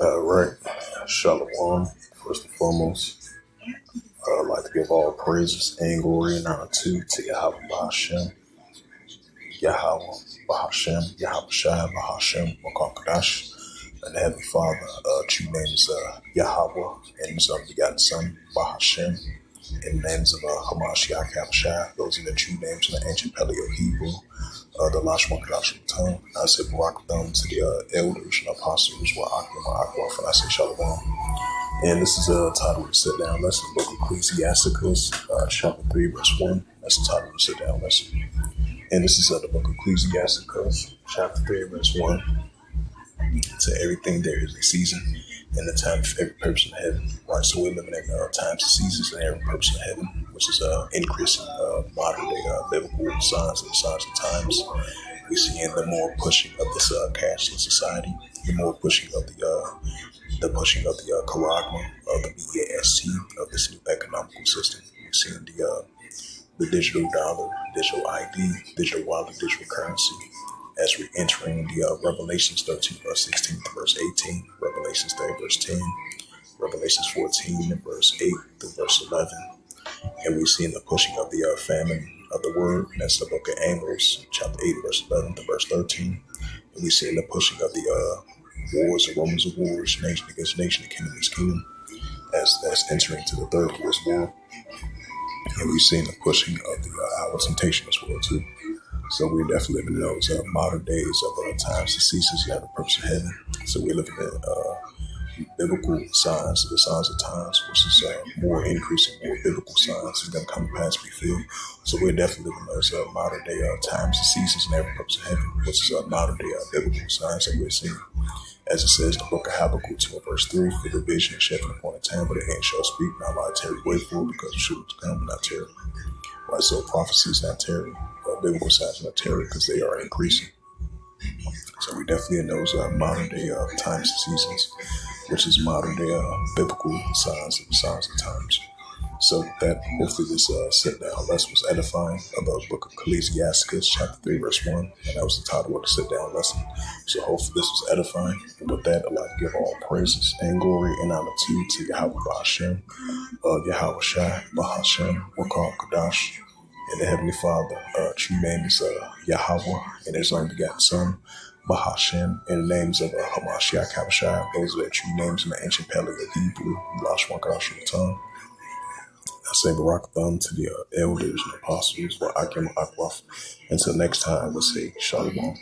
Right. Shalom. First and foremost, I'd like to give all praises and glory and honor to Yahweh Bahashem, Yahweh Bahashem, Yahweh Shai Bahashem, Wakakadash, and the Heavenly Father. True name is Yahweh, and His unbegotten Son, Bahashem, in the names of Hamashiach Yahushai. Those are the true names in the ancient Paleo Hebrew. The Lashma Kadash tongue. I say Barak them to the elders and apostles, wa Akim, Akwaf, and I say Shalom. And this is a title of the Sitdown Lesson, Book of Ecclesiastes Chapter 3, verse 1. That's the title of the Sitdown Lesson. And this is the Book of Ecclesiastes Chapter 3, verse 1. To everything there is a season and a time for every person in heaven. Right, so we're living in times and seasons in every person in heaven, which is increasing modern day biblical signs and signs of times. We see in the more pushing of this cashless society, the more pushing of the pushing of the charagma of the BAST of this new economical system. We see in the digital dollar, digital ID, digital wallet, digital currency. As we're entering the Revelations 13, verse 16 to verse 18, Revelations 30, verse 10, Revelations 14, and verse 8 through verse 11. And we see in the pushing of the famine of the word, and that's the book of Amos, chapter 8, verse 11 to verse 13. And we see in the pushing of the wars and rumors of wars, nation against nation, and kingdom against kingdom, as that's entering to the third war's war. And we see in the pushing of the hour of temptation as well, too. So we're definitely living in those modern days of times and seasons, you have a purpose of heaven. So we're looking at biblical signs, the signs of times, which is more increasing, more biblical signs is going to come to pass, we feel. So we're definitely living in those modern day times and seasons and every purpose of heaven, which is modern day biblical signs that we're seeing. As it says in the book of Habakkuk 2 verse 3, for the vision is shaping upon a time, but the end shall speak, not lie, tarry, wait for it, because the truth to come, but not tarry. Right, so prophecy is not tarry. Biblical signs are not tarry because they are increasing. So we definitely in those modern day times and seasons, which is modern day biblical signs and signs of times. So that hopefully this sit-down lesson was edifying about the Book of Ecclesiastes Chapter 3 verse 1, and that was the title of the sit-down lesson. So hopefully this was edifying, and with that I'd like to give all praises and glory and honor to Yahweh Bahashem, Yahweh Shai Bahashem, Wakal Kadash, and the Heavenly Father. True name is Yahweh, and His only begotten Son, Bahashem, and the names of Hamashiach Yahushai. Those are the true names in the ancient Paleo Hebrew, Lashma Kadash tongue. I say Barak Thumb to the elders and apostles, wa Akim Akwaf. Until next time, we'll say Shalom.